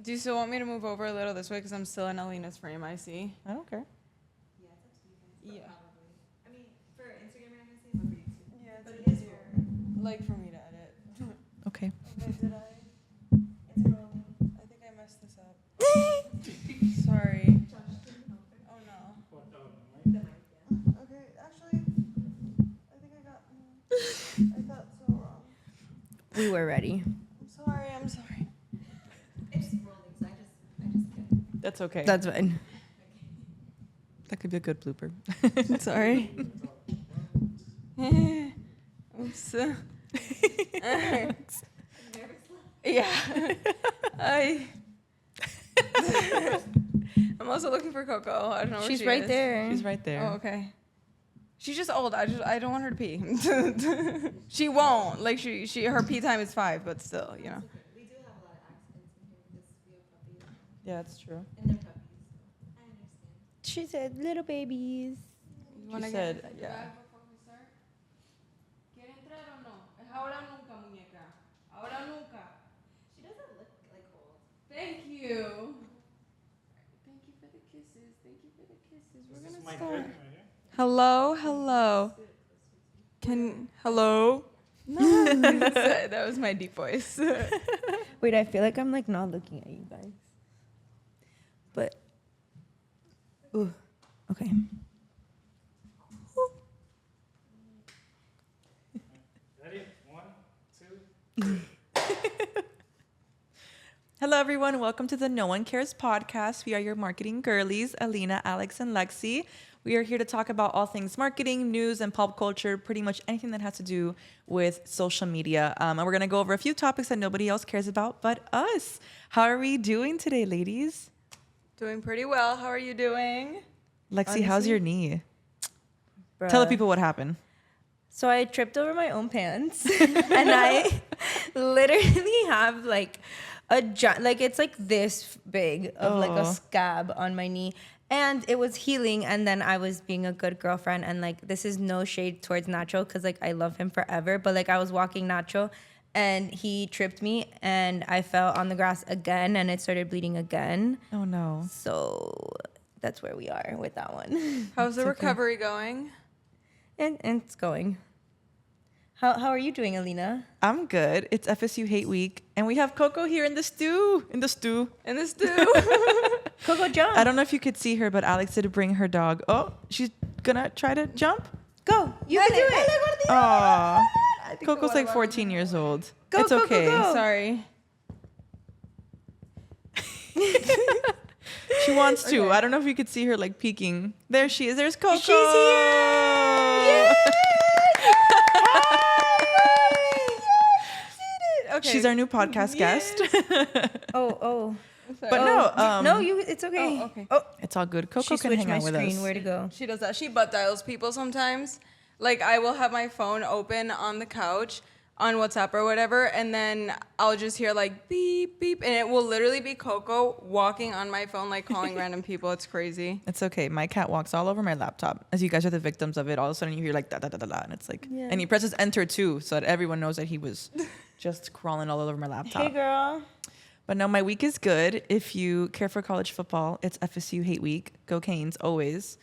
Do you still want me to move over a little this way? Because I'm still in Alina's frame, I see. I don't care. Yeah, it's up to you guys. Yeah. Probably. I mean, for Instagram, I can say, but for YouTube. Yeah, but it is rolling. like for me to edit. Okay. Okay, did I? It's rolling. I think I messed this up. Sorry. Josh, didn't help it. Oh no. The mic, yeah. Okay, actually, I think I got. I thought so wrong. We were ready. I'm sorry. It's rolling, so I just get it. That's okay. That's fine. That could be a good blooper. Sorry. Oops. Yeah. I'm also looking for Coco. I don't know where She's she right is. there. She's right there. Oh, okay. She's just old. I don't want her to pee. She won't. Like her pee time is 5, but still, you know. We do have a lot of accidents in here because we have puppies. Yeah, that's true. And they're puppies, so I understand. She said, little babies. You wanna said, get yeah. back before we start? ¿Quiere entrar o no? Es ahora o nunca, muñeca. Ahora o nunca. She doesn't look like old. Thank you. Thank you for the kisses. Thank you for the kisses. We're gonna start. Hello. Hello? No. That was my deep voice. Wait, I feel like I'm like not looking at you guys. But, ooh, okay. Ready? 1, 2. Hello, everyone. Welcome to the No One Cares podcast. We are your marketing girlies, Alina, Alex, and Lexi. We are here to talk about all things marketing, news, and pop culture, pretty much anything that has to do with social media. And we're going to go over a few topics that nobody else cares about but us. How are we doing today, ladies? Doing pretty well. How are you doing? Lexi, how's your knee? Bruh. Tell the people what happened. So I tripped over my own pants and I literally have like it's like this big of like a scab on my knee. And it was healing, and then I was being a good girlfriend, and like this is no shade towards Nacho because like I love him forever, but like I was walking Nacho and he tripped me and I fell on the grass again and it started bleeding again. Oh, no. So that's where we are with that one. How's the recovery going? And it's going. How are you doing, Alina? I'm good. It's FSU Hate Week, and we have Coco here in the stew. Coco, jump. I don't know if you could see her, but Alex did bring her dog. Oh, she's gonna try to jump? Go. You can do it. Aw. Coco's like 14 years old. Go, it's Coco, okay. go. Sorry. She wants to. I don't know if you could see her like peeking. There she is. There's Coco. She's here. Yay! Okay. She's our new podcast guest. Oh. But no, No, it's okay. Oh, okay. Oh, it's all good. Coco she can switched hang my out with screen. us. Where to go? She does that. She butt dials people sometimes. Like I will have my phone open on the couch on WhatsApp or whatever, and then I'll just hear like beep beep, and it will literally be Coco walking on my phone, like calling random people. It's crazy. It's okay. My cat walks all over my laptop. As you guys are the victims of it, all of a sudden you hear like da da da da da, and it's like, Yeah. and he presses enter too, so that everyone knows that he was just crawling all over my laptop. Hey, girl. But no, my week is good. If you care for college football, it's FSU Hate Week. Go Canes, always.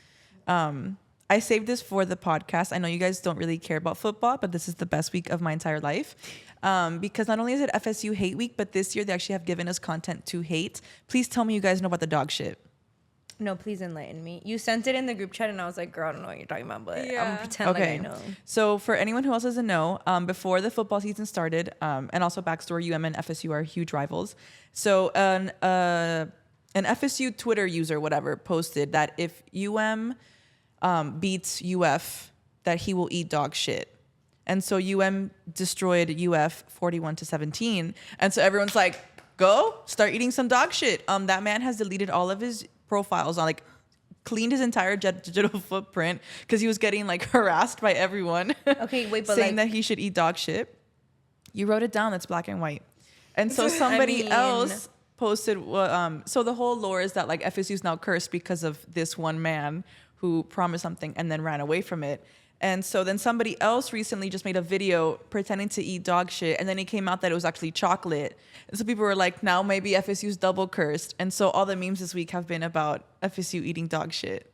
I saved this for the podcast. I know you guys don't really care about football, but this is the best week of my entire life. Because not only is it FSU Hate Week, but this year they actually have given us content to hate. Please tell me you guys know about the dog shit. No, please enlighten me. You sent it in the group chat, and I was like, girl, I don't know what you're talking about, but I'm going to pretend like I know. So for anyone who else doesn't know, before the football season started, and also backstory, UM and FSU are huge rivals. So an FSU Twitter user, whatever, posted that if UM beats UF, that he will eat dog shit. And so UM destroyed UF 41-17. And so everyone's like, go start eating some dog shit. That man has deleted all of his profiles on like cleaned his entire digital footprint because he was getting like harassed by everyone. Okay, wait, but saying like, that he should eat dog shit. You wrote it down. That's black and white. And so somebody else posted. So the whole lore is that like FSU is now cursed because of this one man who promised something and then ran away from it. And so then somebody else recently just made a video pretending to eat dog shit. And then it came out that it was actually chocolate. And so people were like, now maybe FSU's double cursed. And so all the memes this week have been about FSU eating dog shit.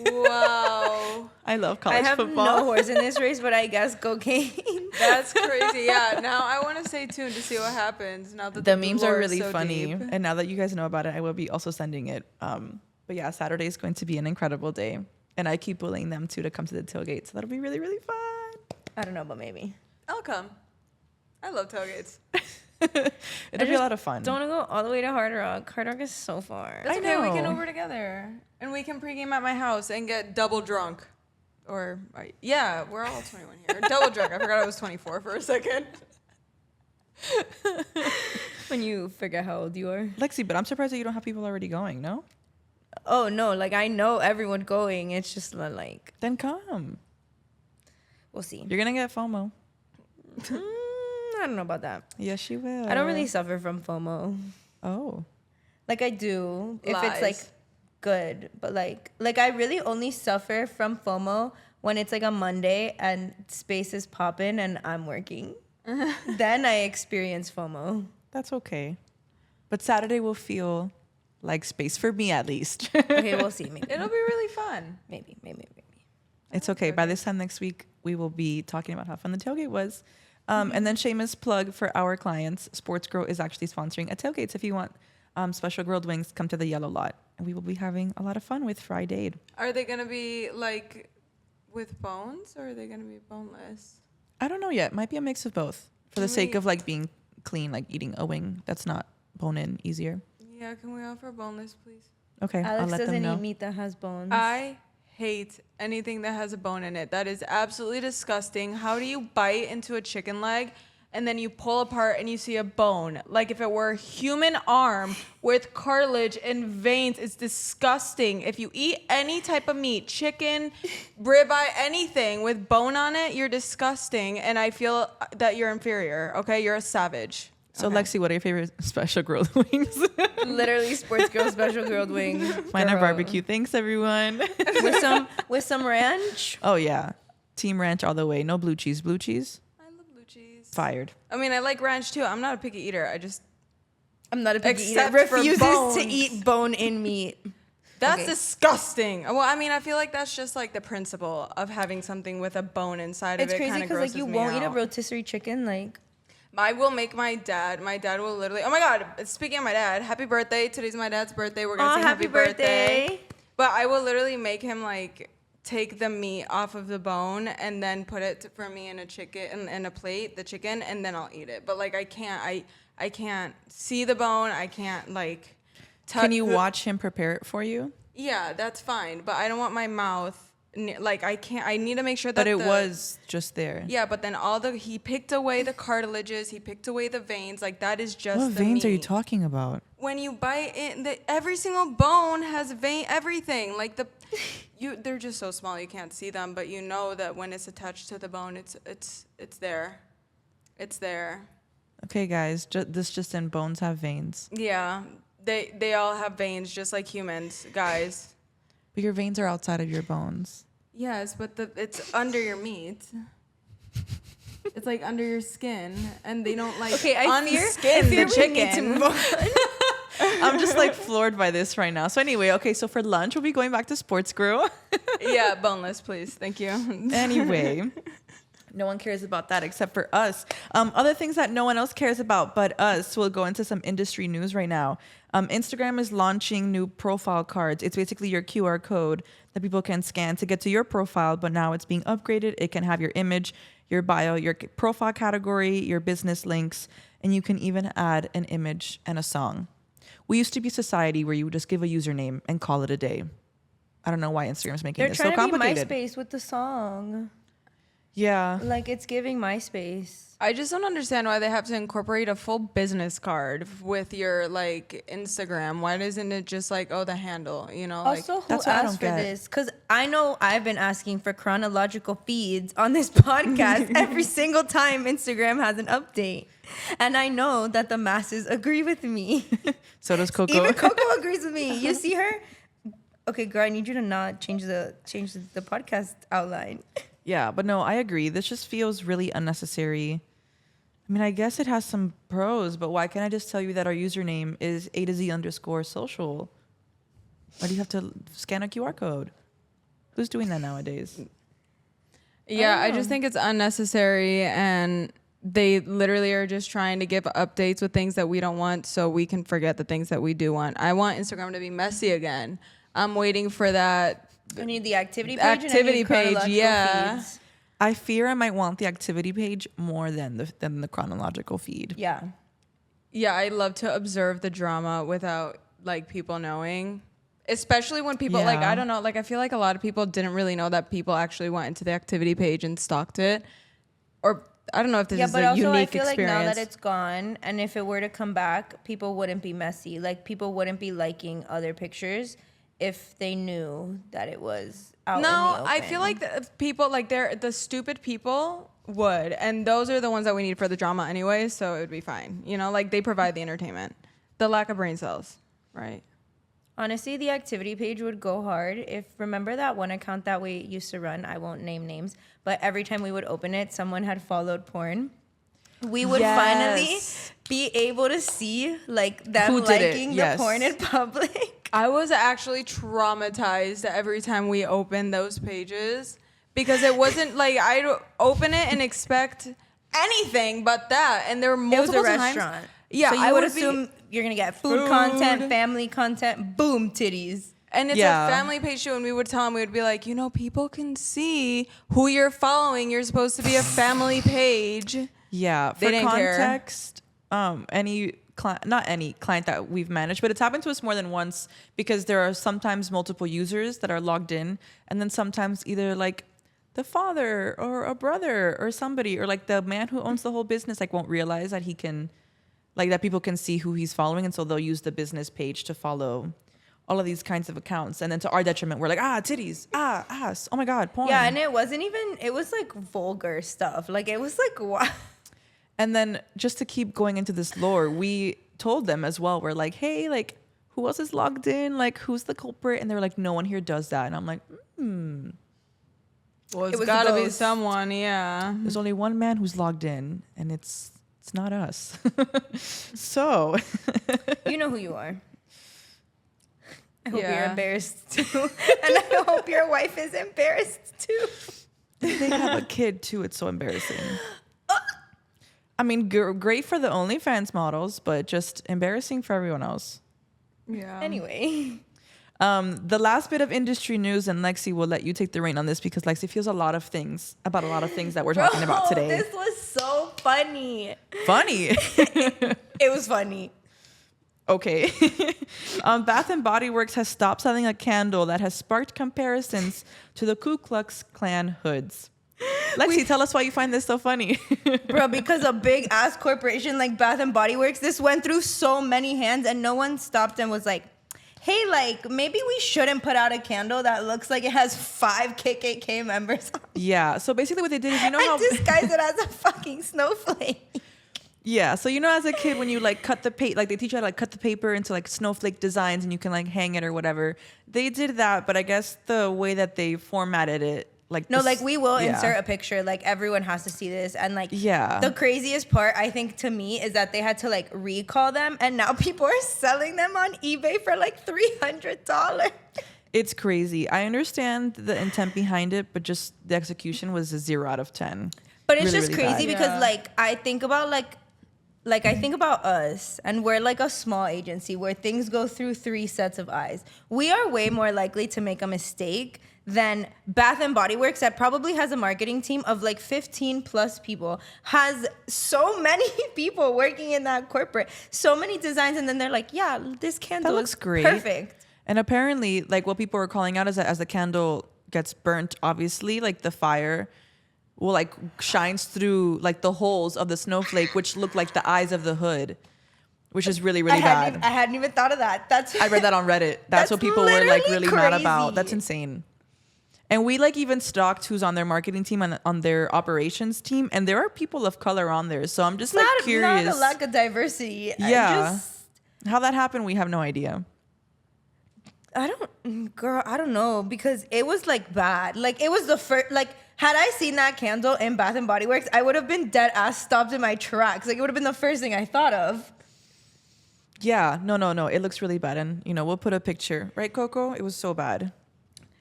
Wow. I love college I have football. no horse in this race, but I guess cocaine. That's crazy. Yeah. Now I want to stay tuned to see what happens. Now that The memes lore are is really so funny. deep. And now that you guys know about it, I will be also sending it. But yeah, Saturday is going to be an incredible day. And I keep bullying them too to come to the tailgate. So that'll be really, really fun. I don't know, but maybe. I'll come. I love tailgates. It'll be a lot of fun. Don't want to go all the way to Hard Rock. Hard Rock is so far. That's I okay. We can know. over together. And we can pregame at my house and get double drunk. Or, yeah, we're all 21 here. Double drunk. I forgot I was 24 for a second. When you forget how old you are. Lexi, but I'm surprised that you don't have people already going, no? Oh, no. Like, I know everyone going. It's just like, Then come. we'll see. You're going to get FOMO. I don't know about that. Yes, you will. I don't really suffer from FOMO. Oh. Like, I do. If Lies. it's, like, good. But, like I really only suffer from FOMO when it's, like, a Monday and space is popping and I'm working. Then I experience FOMO. That's okay. But Saturday will feel like space for me, at least. Okay, we'll see. Maybe. It'll be really fun. Maybe. It's okay. By this time next week, we will be talking about how fun the tailgate was. And then shameless plug for our clients. Sports Grow is actually sponsoring a tailgate. So if you want special grilled wings, come to the Yellow Lot. And we will be having a lot of fun with Friday. Are they going to be, like, with bones or are they going to be boneless? I don't know yet. Might be a mix of both. For the sake of like being clean, like eating a wing that's not bone in easier. Yeah, can we offer boneless, please? Okay, I'll Alex let them doesn't know. eat meat that has bones. I hate anything that has a bone in it. That is absolutely disgusting. How do you bite into a chicken leg and then you pull apart and you see a bone? Like if it were a human arm with cartilage and veins, it's disgusting. If you eat any type of meat, chicken, ribeye, anything with bone on it, you're disgusting. And I feel that you're inferior, okay? You're a savage. So Okay. Lexi, what are your favorite special grilled wings? Literally, Sports Girl special grilled wing. Mine are Girl. barbecue. Thanks, everyone. with some ranch. Oh yeah, Team Ranch all the way. No blue cheese. Blue cheese, I love blue cheese. fired. I mean, I like ranch too. I'm not a picky eater. I'm not a picky eater. Except for Refuses bones. to eat bone in meat. That's Okay. disgusting. Well, I mean, I feel like that's just like the principle of having something with a bone inside It's of it. crazy Kinda because like grosses you me won't eat a out. rotisserie chicken. Like I will make my dad. My dad will literally. Oh my God! Speaking of my dad, happy birthday! Today's my dad's birthday. We're gonna oh, sing happy birthday. But I will literally make him like take the meat off of the bone and then put it for me in a chicken in a plate, the chicken, and then I'll eat it. But like I can't see the bone. I can't like. Can you watch him prepare it for you? Yeah, that's fine. But I don't want my mouth. Like I can't. I need to make sure that. But it the- was just there. Yeah, but then he picked away the cartilages, he picked away the veins. Like that is just What the veins are you meat. talking about? When you bite it, every single bone has vein. Everything like they're just so small you can't see them, but you know that when it's attached to the bone, it's there, it's there. Okay, guys, this just in: bones have veins. Yeah, they all have veins just like humans, guys. But your veins are outside of your bones. Yes, but it's under your meat. It's like under your skin, and they don't like Okay, I fear unskin the we need to chicken. move on. I'm just like floored by this right now. So anyway, okay, so for lunch we'll be going back to Sports Grill. Yeah, boneless, please. Thank you. Anyway, no one cares about that except for us. Other things that no one else cares about but us. We'll go into some industry news right now. Instagram is launching new profile cards. It's basically your QR code that people can scan to get to your profile, but now it's being upgraded. It can have your image, your bio, your profile category, your business links, and you can even add an image and a song. We used to be a society where you would just give a username and call it a day. I don't know why Instagram's making They're this so trying to be complicated. MySpace with the song. Yeah. Like it's giving MySpace. I just don't understand why they have to incorporate a full business card with your like Instagram. Why doesn't it just like the handle? You know, like Also, who That's what I asked don't for get. this? Because I know I've been asking for chronological feeds on this podcast every single time Instagram has an update. And I know that the masses agree with me. So does Coco. Even Coco agrees with me. You see her? Okay, girl, I need you to not change the podcast outline. Yeah, but no, I agree. This just feels really unnecessary. I mean, I guess it has some pros, but why can't I just tell you that our username is A to Z_social? Why do you have to scan a QR code? Who's doing that nowadays? Yeah, I know. just think it's unnecessary, and they literally are just trying to give updates with things that we don't want so we can forget the things that we do want. I want Instagram to be messy again. I'm waiting for that. I need the activity page. Activity and I need page, chronological yeah. feeds. I fear I might want the activity page more than the chronological feed. Yeah. Yeah, I love to observe the drama without like people knowing. Especially when people like, Yeah. I don't know, like I feel like a lot of people didn't really know that people actually went into the activity page and stalked it. Or I don't know if this is But a also unique I feel experience. like now that it's gone, and if it were to come back, people wouldn't be messy. Like people wouldn't be liking other pictures if they knew that it was out in the No, open. I feel like the people like the stupid people would, and those are the ones that we need for the drama anyway. So it would be fine, you know. Like they provide the entertainment, the lack of brain cells, right? Honestly, the activity page would go hard if, remember that one account that we used to run? I won't name names, but every time we would open it, someone had followed porn. We would finally Yes. be able to see like them Who did it? liking the Yes. porn in public. I was actually traumatized every time we opened those pages because it wasn't like I'd open it and expect anything but that, and there were It was multiple a times. restaurant. Yeah, so you I would would be- assume you're gonna get food Food. content, family content, boom, titties. And it's Yeah. a family page too, and we would tell them, we would be like, you know, people can see who you're following. You're supposed to be a family page. Yeah, They for didn't care. context, any client, not any client that we've managed, but it's happened to us more than once because there are sometimes multiple users that are logged in, and then sometimes either like the father or a brother or somebody or like the man who owns the whole business like won't realize that he can, like that people can see who he's following, and so they'll use the business page to follow all of these kinds of accounts, and then to our detriment, we're like, titties, ass, oh my god, porn. Yeah, and it wasn't even. It was like vulgar stuff. Like it was like what? And then just to keep going into this lore, we told them as well. We're like, hey, like, who else is logged in? Like, who's the culprit? And they were like, no one here does that. And I'm like, Well, It it's was gotta the be ghost. someone, yeah. there's only one man who's logged in, and it's not us. So, You know who you are. I hope you're Yeah. embarrassed too, and I hope your wife is embarrassed too. they have a kid too. It's so embarrassing. I mean, great for the OnlyFans models, but just embarrassing for everyone else. Yeah. Anyway, The last bit of industry news, and Lexi will let you take the reign on this because Lexi feels a lot of things about a lot of things that we're talking about today. This was so funny. Funny. It was funny. Okay. Bath and Body Works has stopped selling a candle that has sparked comparisons to the Ku Klux Klan hoods. Lexi, tell us why you find this so funny. Bro, because a big ass corporation like Bath and Body Works, this went through so many hands and no one stopped and was like, hey, like maybe we shouldn't put out a candle that looks like it has 5 KKK members on it Yeah. So basically what they did is, you know how... and disguise it as a fucking snowflake. Yeah. So, you know, as a kid, when you like cut the paper, like they teach you how to like cut the paper into like snowflake designs and you can like hang it or whatever. They did that. But I guess the way that they formatted it, like... No, this- like we will yeah. insert a picture. Like everyone has to see this. And like Yeah. the craziest part, I think, to me is that they had to like recall them. And now people are selling them on eBay for like $300. It's crazy. I understand the intent behind it, but just the execution was a 0 out of 10. But it's Really, just really crazy bad. because Yeah. like I think about I think about us, and we're like a small agency where things go through 3 sets of eyes. We are way more likely to make a mistake than Bath and Body Works, that probably has a marketing team of like 15 plus people, has so many people working in that corporate, so many designs, and then they're like, yeah, this candle looks is great. perfect. And apparently, like what people were calling out is that as the candle gets burnt, obviously, like the fire will like shines through like the holes of the snowflake, which look like the eyes of the hood, which is really, really bad. I hadn't even thought of that. That's I read that on Reddit. That's what That's people were like literally really mad about. crazy. That's insane. And we like even stalked who's on their marketing team and on their operations team, and there are people of color on there. So I'm just like curious. Not a lack of diversity. Yeah. How that happened, we have no idea. I don't know, because it was like bad. Like it was the first, like Had I seen that candle in Bath and Body Works, I would have been dead ass stopped in my tracks. Like, it would have been the first thing I thought of. Yeah, no. It looks really bad. And, we'll put a picture. Right, Coco? It was so bad.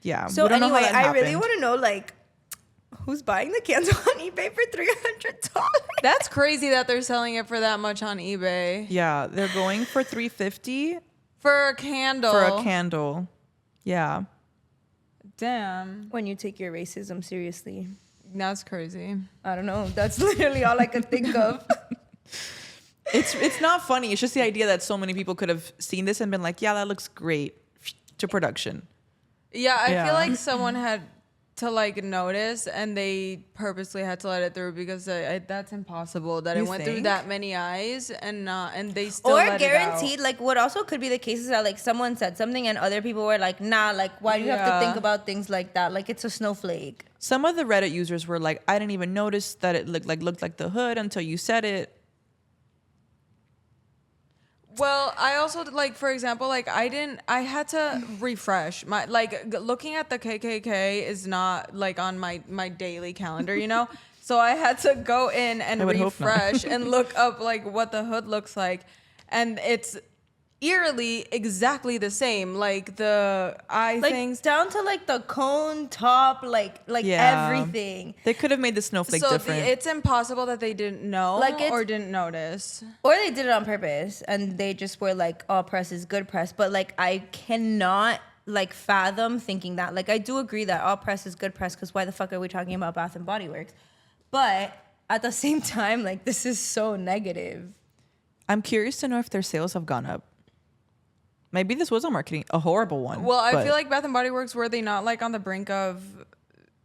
Yeah. So we don't know how anyway, that I really happened. want to know, like, who's buying the candle on eBay for $300? That's crazy that they're selling it for that much on eBay. Yeah, they're going for $350 For a candle. for a candle. Yeah. Damn. When you take your racism seriously. That's crazy. I don't know. That's literally all I could think of. It's not funny. It's just the idea that so many people could have seen this and been like, yeah, that looks great to production. Yeah, I Yeah. feel like someone had to like notice and they purposely had to let it through because that's impossible that You it went through think? that many eyes and they still Or let guaranteed, it out. like, what also could be the cases that, like, someone said something and other people were like, nah, like, why do you have to Yeah. think about things like that? Like, it's a snowflake. Some of the Reddit users were like, I didn't even notice that it looked like the hood until you said it. Well, I also like, for example, like I had to refresh my looking at the KKK is not like on my daily calendar, So I had to go in and I would hope not. refresh and look up like what the hood looks like, and it's eerily exactly the same. Like the eye Like, things. down to, like, the cone top, like Yeah. everything. They could have made the snowflake So different. it's impossible that they didn't know Like, it's- or didn't notice. Or they did it on purpose and they just were like, all press is good press. But, like, I cannot, like, fathom thinking that. Like, I do agree that all press is good press because why the fuck are we talking about Bath and Body Works? But at the same time, like, this is so negative. I'm curious to know if their sales have gone up. Maybe this was a horrible one. Well, I but feel like Bath and Body Works, were they not like on the brink of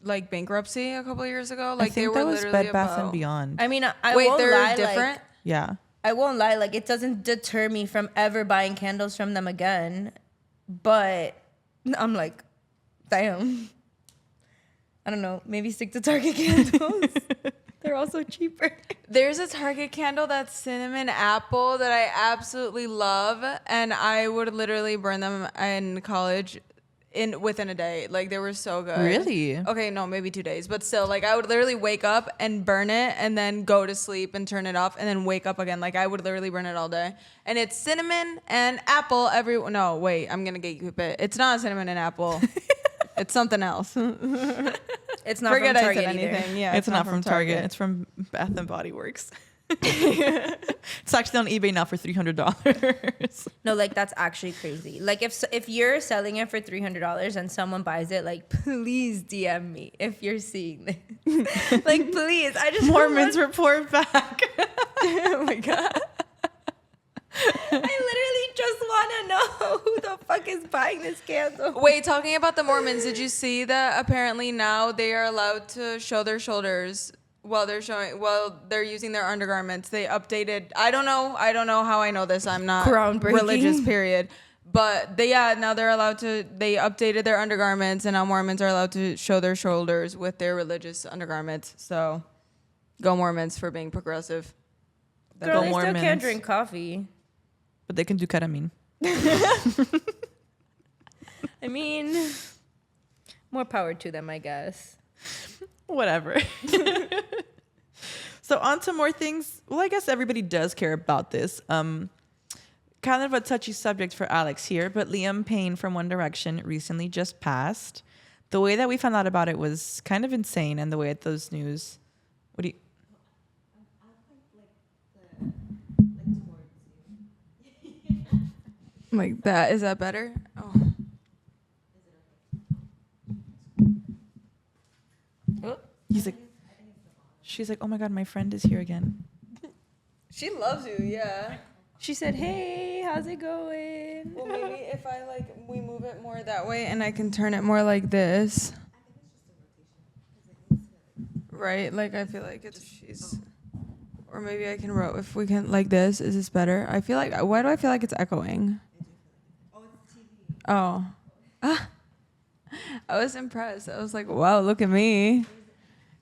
like bankruptcy a couple of years ago? Like I think they were that was literally Bed Bath and about- Beyond. I mean, I Wait, won't they're lie. different. Like, Yeah. I won't lie. Like, it doesn't deter me from ever buying candles from them again. But I'm like, damn. I don't know. Maybe stick to Target candles. They're also cheaper. There's a Target candle that's cinnamon apple that I absolutely love, and I would literally burn them in college within a day. Like they were so good. Really? Okay, no, maybe 2 days, but still, like I would literally wake up and burn it, and then go to sleep and turn it off, and then wake up again. Like I would literally burn it all day. And it's cinnamon and apple. No, wait, I'm gonna gatekeep it. It's not cinnamon and apple. It's something else. It's not Forget from I Target said either. anything. Yeah, it's not from Target. It's from Bath and Body Works. It's actually on eBay now for $300. No, like that's actually crazy. Like if you're selling it for $300 and someone buys it, like please DM me if you're seeing this. Like please, I just Mormons report back. Oh my god. I literally just want to know who the fuck is buying this candle. Wait, talking about the Mormons, did you see that apparently now they are allowed to show their shoulders while they're using their undergarments? They updated. I don't know how I know this. I'm not Groundbreaking. religious, period. But now they're allowed to. They updated their undergarments, and now Mormons are allowed to show their shoulders with their religious undergarments. So, go Mormons for being progressive. Girl, they still Mormons. can't drink coffee. But they can do ketamine. I mean, more power to them, I guess. Whatever. So on to more things. Well, I guess everybody does care about this. Kind of a touchy subject for Alex here, but Liam Payne from One Direction recently just passed. The way that we found out about it was kind of insane, and the way at those news. What do you? Like that. Is that better? Oh. He's like. She's like, oh my god, my friend is here again. She loves you, yeah. She said, "Hey, how's it going?" Well, maybe if we move it more that way and I can turn it more like this. Right? Like I feel like she's, or maybe I can if we can like this. Is this better? I feel like, why do I feel like it's echoing? Oh. Ah. I was impressed. I was like, wow, look at me.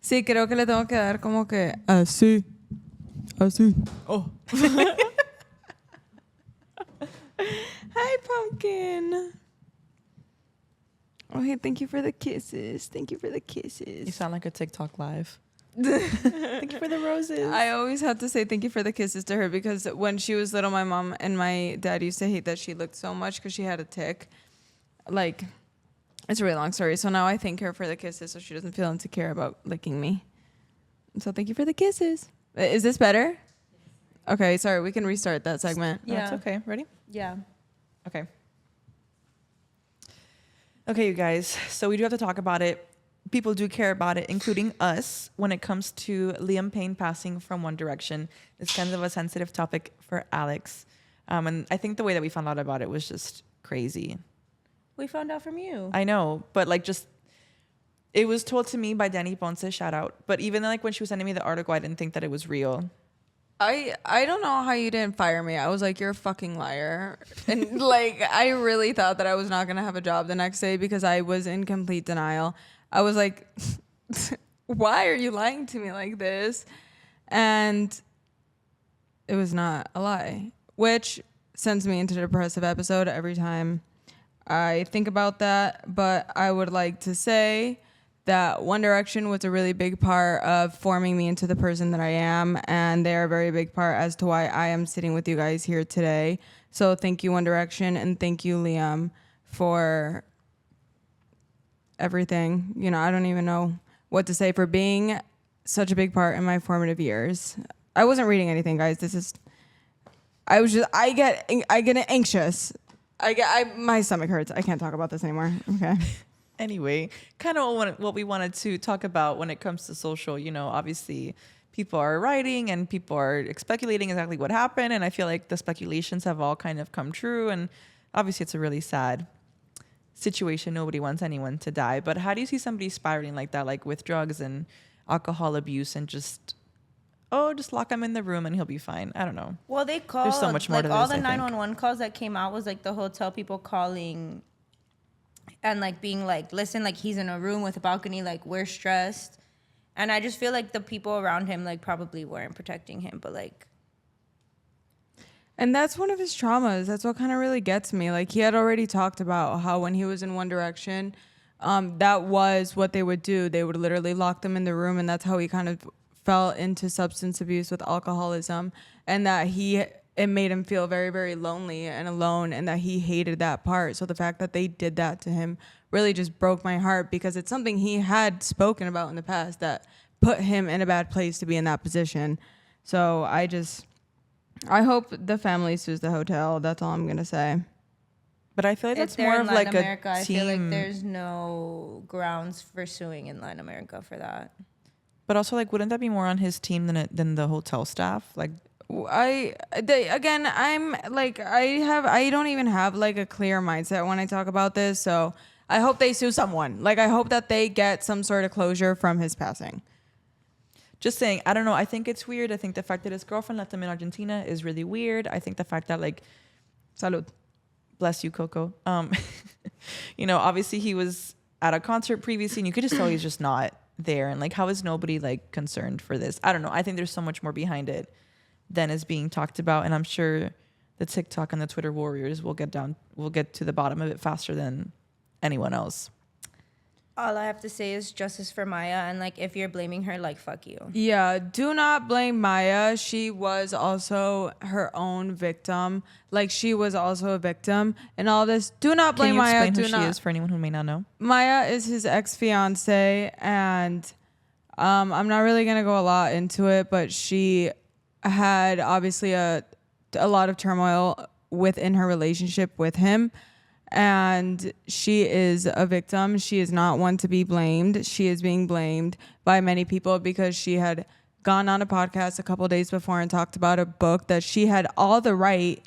Sí, creo que le tengo que dar como que así. Así. Oh. Hi, pumpkin. Oh, hey, thank you for the kisses. Thank you for the kisses. You sound like a TikTok live. Thank you for the roses. I always had to say thank you for the kisses to her because when she was little, my mom and my dad used to hate that she looked so much because she had a tick. Like, it's a really long story. So now I thank her for the kisses so she doesn't feel insecure about licking me. So thank you for the kisses. Is this better? Okay, sorry. We can restart that segment. No, it's okay. Ready? Yeah. Okay. Okay, you guys. So we do have to talk about it. People do care about it, including us, when it comes to Liam Payne passing from One Direction. It's kind of a sensitive topic for Alex. And I think the way that we found out about it was just crazy. We found out from you. I know, but like just, it was told to me by Danny Ponce, shout out. But even like when she was sending me the article, I didn't think that it was real. I don't know how you didn't fire me. I was like, you're a fucking liar. And like, I really thought that I was not going to have a job the next day because I was in complete denial. I was like, why are you lying to me like this? And it was not a lie, which sends me into a depressive episode every time I think about that. But I would like to say that One Direction was a really big part of forming me into the person that I am. And they're a very big part as to why I am sitting with you guys here today. So thank you, One Direction. And thank you, Liam, for everything. You know, I don't even know what to say for being such a big part in my formative years. I wasn't reading anything, guys. I get anxious. My stomach hurts. I can't talk about this anymore. Okay. Anyway, kind of what we wanted to talk about when it comes to social, you know, obviously people are writing and people are speculating exactly what happened. And I feel like the speculations have all kind of come true. And obviously it's a really sad situation. Nobody wants anyone to die. But how do you see somebody spiraling like that, like with drugs and alcohol abuse and just lock him in the room and he'll be fine? I don't know. Well, they called. There's so much more like to this, all the I think. 911 calls that came out was like the hotel people calling and like being like, listen, like he's in a room with a balcony, like we're stressed. And I just feel like the people around him like probably weren't protecting him, but like. And that's one of his traumas. That's what kind of really gets me. Like, he had already talked about how when he was in One Direction, that was what they would do. They would literally lock them in the room, and that's how he kind of fell into substance abuse with alcoholism, and that it made him feel very, very lonely and alone, and that he hated that part. So the fact that they did that to him really just broke my heart, because it's something he had spoken about in the past that put him in a bad place to be in that position. So I hope the family sues the hotel. That's all I'm going to say. But I feel like that's If they're more in of Latin like America, a I feel like team. there's no grounds for suing in Latin America for that. But also, like, wouldn't that be more on his team than the hotel staff? Like, I don't even have like a clear mindset when I talk about this. So I hope they sue someone. Like, I hope that they get some sort of closure from his passing. just saying, I don't know. I think it's weird. I think the fact that his girlfriend left him in Argentina is really weird. I think the fact that, like, salud, bless you, Coco. You know, obviously he was at a concert previously, and you could just tell he's just not there. And like, how is nobody like concerned for this? I don't know. I think there's so much more behind it than is being talked about, and I'm sure the TikTok and the Twitter warriors will get to the bottom of it faster than anyone else. All I have to say is justice for Maya, and like, if you're blaming her, like, fuck you. Yeah, do not blame Maya. She was also her own victim. Like, she was also a victim in all this. Do not blame Maya. Can you explain who she is for anyone who may not know? Maya is his ex-fiance, and I'm not really gonna go a lot into it, but she had obviously a lot of turmoil within her relationship with him. And she is a victim. She is not one to be blamed. She is being blamed by many people because she had gone on a podcast a couple of days before and talked about a book that she had all the right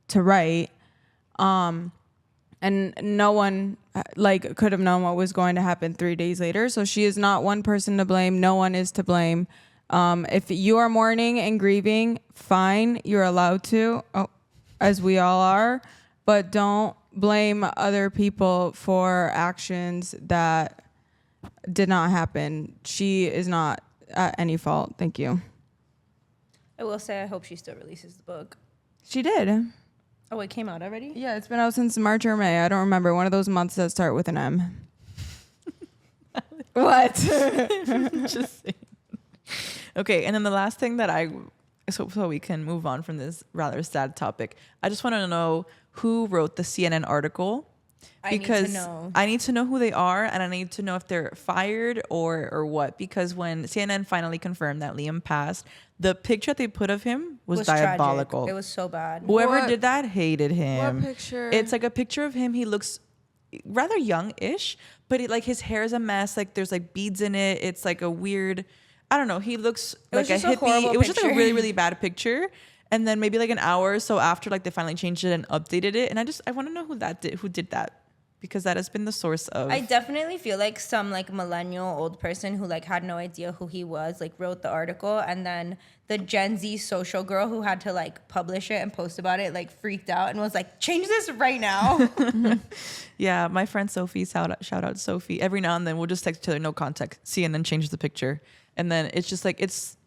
to write. And no one like could have known what was going to happen 3 days later. So she is not one person to blame. No one is to blame. If you are mourning and grieving, fine. You're allowed to, as we all are, but don't blame other people for actions that did not happen. She is not at any fault. Thank you. I will say, I hope she still releases the book. She did. Oh, it came out already? Yeah, it's been out since March or May. I don't remember. One of those months that start with an M. What? Just saying. Okay, and then the last thing that so we can move on from this rather sad topic. I just want to know who wrote the CNN article. Because I need to know who they are, and I need to know if they're fired or what. Because when CNN finally confirmed that Liam passed, the picture that they put of him was diabolical. Tragic. It was so bad. Whoever did that hated him. What picture? It's like a picture of him. He looks rather young-ish, but his hair is a mess. Like there's like beads in it. It's like a weird. I don't know. He looks like a hippie. It was just like a really, really bad picture. And then maybe like an hour or so after, like they finally changed it and updated it. And I want to know who did that. Because that has been the source of. I definitely feel like some like millennial old person who like had no idea who he was like wrote the article, and then the Gen Z social girl who had to like publish it and post about it like freaked out and was like, change this right now. Yeah, my friend Sophie, shout out Sophie. Every now and then we'll just text each other, no context, see, and then change the picture, and then it's just like it's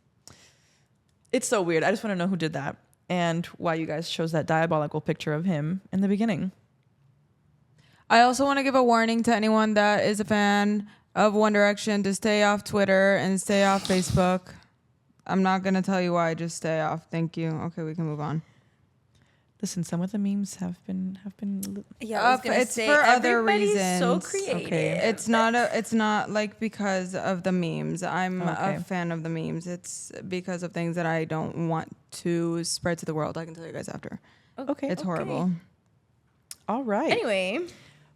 so weird. I just want to know who did that and why you guys chose that diabolical picture of him in the beginning. I also want to give a warning to anyone that is a fan of One Direction to stay off Twitter and stay off Facebook. I'm not going to tell you why, just stay off. Thank you. Okay, we can move on. Listen, some of the memes have been. Yeah, I was gonna it's say, for other everybody's reasons. so creative. Okay. It's not like because of the memes. I'm a fan of the memes. It's because of things that I don't want to spread to the world. I can tell you guys after. Okay. It's horrible. All right. Anyway.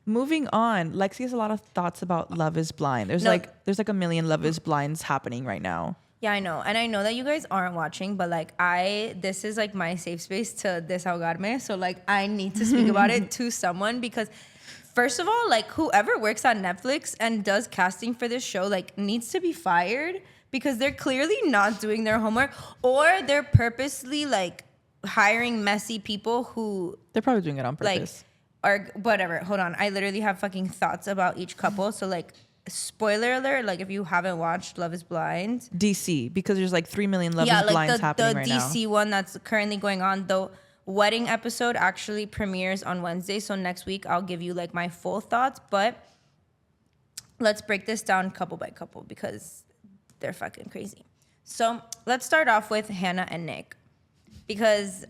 Moving on, Lexi has a lot of thoughts about Love is Blind. There's like a million Love is Blinds happening right now. Yeah, I know. And I know that you guys aren't watching, but like this is like my safe space to desahogarme. So like I need to speak about it to someone because first of all, like whoever works at Netflix and does casting for this show like needs to be fired because they're clearly not doing their homework or they're purposely like hiring messy people who They're probably doing it on purpose. Or whatever. Hold on. I literally have fucking thoughts about each couple. So like, spoiler alert, like if you haven't watched Love is Blind. DC, because there's like 3 million Love is Blinds happening right now. Yeah, like the DC one that's currently going on. The wedding episode actually premieres on Wednesday. So next week I'll give you like my full thoughts. But let's break this down couple by couple because they're fucking crazy. So let's start off with Hannah and Nick. Because,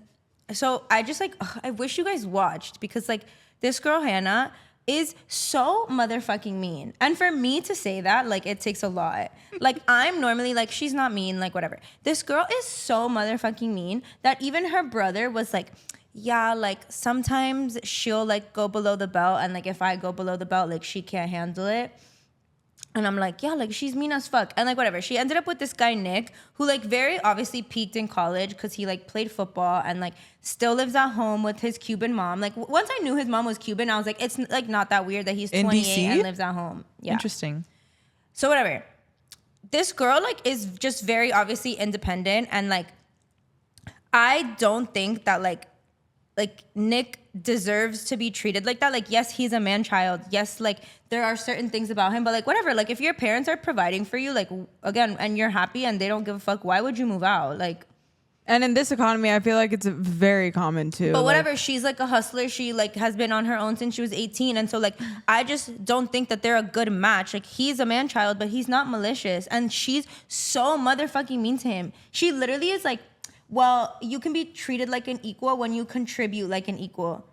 so I just like, I wish you guys watched because like, this girl, Hannah, is so motherfucking mean. And for me to say that, like, it takes a lot. Like, I'm normally like, she's not mean, like, whatever. This girl is so motherfucking mean that even her brother was like, yeah, like, sometimes she'll, like, go below the belt. And, like, if I go below the belt, like, she can't handle it. And I'm like, yeah, like, she's mean as fuck. And, like, whatever. She ended up with this guy, Nick, who, like, very obviously peaked in college because he, like, played football and, like, still lives at home with his Cuban mom. Like, once I knew his mom was Cuban, I was like, it's, like, not that weird that he's 28 and lives at home. Yeah. Interesting. So, whatever. This girl, like, is just very obviously independent. And, like, I don't think that, like, Nick deserves to be treated like that. Like, yes, he's a man-child. Yes, like, there are certain things about him, but, like, whatever. Like, if your parents are providing for you, like, again, and you're happy and they don't give a fuck, why would you move out? Like, and in this economy, I feel like it's very common too. But whatever, she's like a hustler. She like has been on her own since she was 18. And so like, I just don't think that they're a good match. Like, he's a man-child, but he's not malicious. And she's so motherfucking mean to him. She literally is like, well, you can be treated like an equal when you contribute like an equal.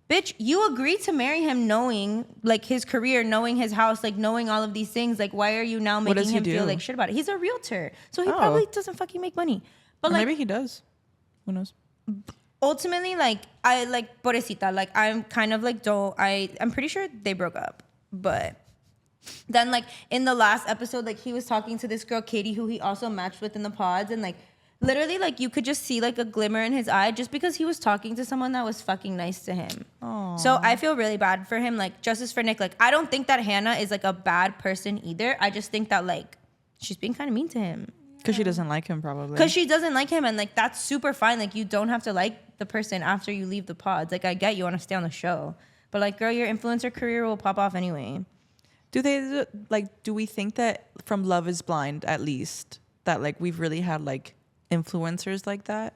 Bitch, you agreed to marry him knowing like his career, knowing his house, like knowing all of these things. Like, why are you now making him feel like shit about it? He's a realtor. So he probably doesn't fucking make money. But like, maybe he does. Who knows? Ultimately, like, I like pobrecita. Like, I'm kind of like, I'm pretty sure they broke up. But then like in the last episode, like he was talking to this girl, Katie, who he also matched with in the pods. And like literally like you could just see like a glimmer in his eye just because he was talking to someone that was fucking nice to him. Aww. So I feel really bad for him. Like, justice for Nick. Like, I don't think that Hannah is like a bad person either. I just think that like she's being kind of mean to him. Because she doesn't like him, probably. Because she doesn't like him, and like that's super fine. Like, you don't have to like the person after you leave the pods. Like, I get you want to stay on the show, but like, girl, your influencer career will pop off anyway. Do we think that from Love is Blind, at least, that like we've really had like influencers like that?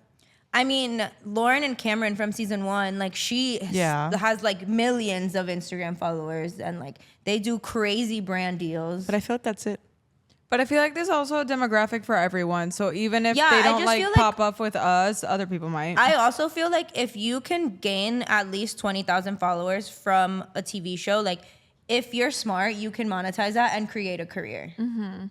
I mean, Lauren and Cameron from season 1, like she has like millions of Instagram followers and like they do crazy brand deals. But I feel like that's it. But I feel like there's also a demographic for everyone. So even if Yeah, they I don't just like feel like- pop up with us, other people might. I also feel like if you can gain at least 20,000 followers from a TV show, like if you're smart, you can monetize that and create a career. Mm-hmm.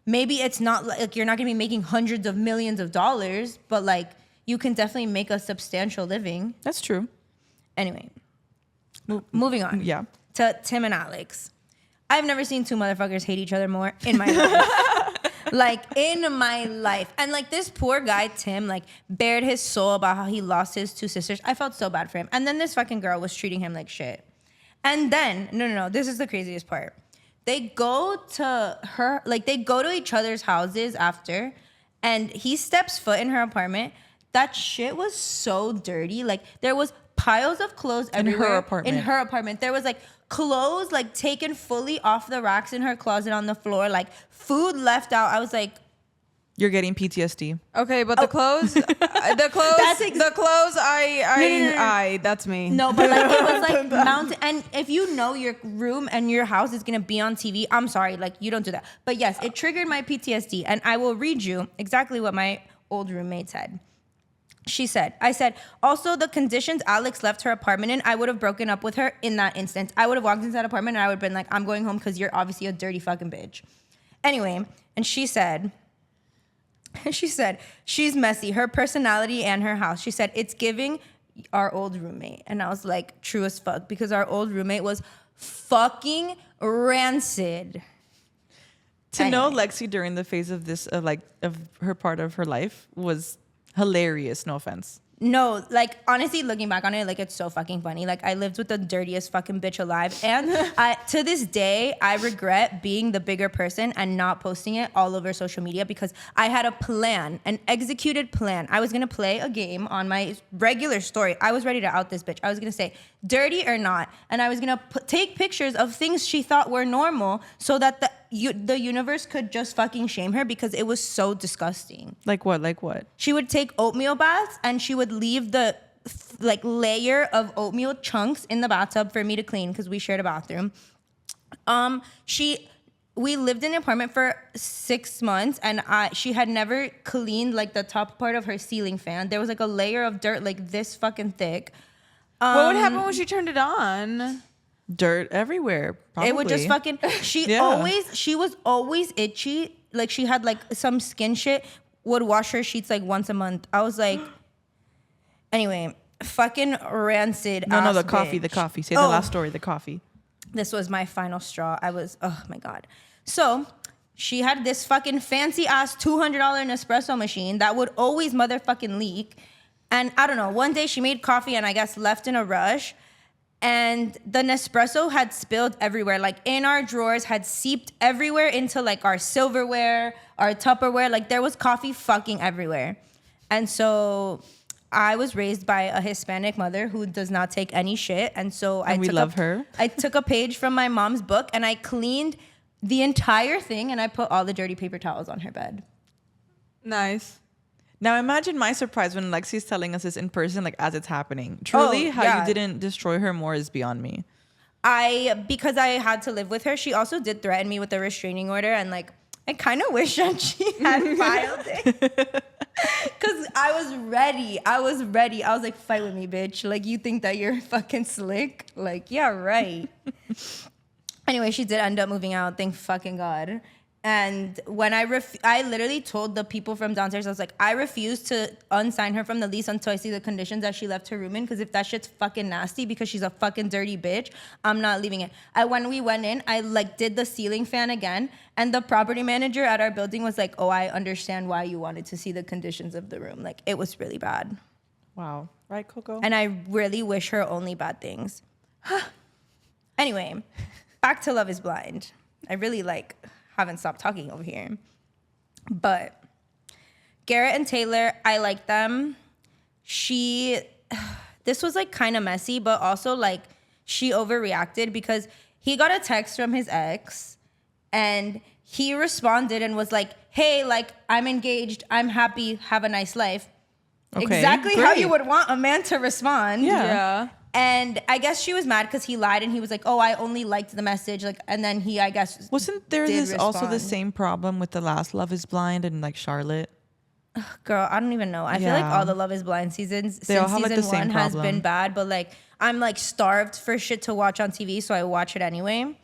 Maybe it's not like you're not gonna be making hundreds of millions of dollars, but like you can definitely make a substantial living. That's true. Anyway, moving on. Yeah. To Tim and Alex. I've never seen two motherfuckers hate each other more in my life. Like, in my life. And, like, this poor guy, Tim, like, bared his soul about how he lost his 2 sisters. I felt so bad for him. And then this fucking girl was treating him like shit. And then, no, this is the craziest part. They go to each other's houses after, and he steps foot in her apartment. That shit was so dirty. Like, there was piles of clothes everywhere. In her apartment. There was, like, clothes like taken fully off the racks in her closet on the floor, like food left out. I was like, you're getting PTSD. Okay, but the clothes, that's that's me. No, but like it was like mounted. And if you know your room and your house is gonna be on TV, I'm sorry, like you don't do that. But yes, it triggered my PTSD, and I will read you exactly what my old roommate said. I said, also the conditions Alex left her apartment in, I would have broken up with her in that instant. I would have walked into that apartment and I would have been like, I'm going home because you're obviously a dirty fucking bitch. Anyway, and she said, she's messy, her personality and her house. She said, it's giving our old roommate. And I was like, true as fuck, because our old roommate was fucking rancid. To know Lexi during the phase of this, of her part of her life was hilarious, no offense. No, like, honestly, looking back on it, like, it's so fucking funny. Like, I lived with the dirtiest fucking bitch alive. And to this day, I regret being the bigger person and not posting it all over social media because I had a plan, an executed plan. I was going to play a game on my regular story. I was ready to out this bitch. I was going to say, dirty or not. And I was going to take pictures of things she thought were normal so that the universe could just fucking shame her because it was so disgusting. Like what? She would take oatmeal baths and she would leave the like layer of oatmeal chunks in the bathtub for me to clean because we shared a bathroom. We lived in an apartment for 6 months and she had never cleaned like the top part of her ceiling fan. There was like a layer of dirt like this fucking thick. What would happen when she turned it on? Dirt everywhere. Probably. It would just fucking. She was always itchy. Like she had like some skin shit. Would wash her sheets like once a month. I was like, anyway, fucking rancid. No, the coffee. Say the last story. The coffee. This was my final straw. Oh my God. So she had this fucking fancy ass $200 Nespresso machine that would always motherfucking leak. And I don't know, one day she made coffee and I guess left in a rush. And the Nespresso had spilled everywhere, like in our drawers, had seeped everywhere into like our silverware, our Tupperware. Like there was coffee fucking everywhere. And so I was raised by a Hispanic mother who does not take any shit. And so we love her. I took a page from my mom's book and I cleaned the entire thing and I put all the dirty paper towels on her bed. Nice. Now imagine my surprise when Lexi's telling us this in person, like as it's happening. Truly, how you didn't destroy her more is beyond me. Because I had to live with her, she also did threaten me with a restraining order, and like I kind of wish that she had filed it. Cause I was ready. I was like, fight with me, bitch. Like you think that you're fucking slick? Like, yeah, right. Anyway, she did end up moving out. Thank fucking God. And when I literally told the people from downstairs, I was like, I refuse to unsign her from the lease until I see the conditions that she left her room in. Because if that shit's fucking nasty because she's a fucking dirty bitch, I'm not leaving it. When we went in, I like did the ceiling fan again. And the property manager at our building was like, oh, I understand why you wanted to see the conditions of the room. Like it was really bad. Wow. Right, Coco? And I really wish her only bad things. Anyway, back to Love is Blind. I really haven't stopped talking over here. But Garrett and Taylor, I like them. This was like kind of messy, but also like she overreacted because he got a text from his ex and he responded and was like, hey, like I'm engaged, I'm happy, have a nice life. Okay, exactly how great. you would want a man to respond. Yeah. And I guess she was mad because he lied and he was like, "Oh, I only liked the message." Like, and then he, I guess, Wasn't there did this also the respond. same problem with the last Love Is Blind and like Charlotte? Girl, I don't even know. I feel like Yeah. all the Love Is Blind seasons They all since have, like, season the same one has problem. been bad, but like I'm like starved for shit to watch on TV, so I watch it anyway.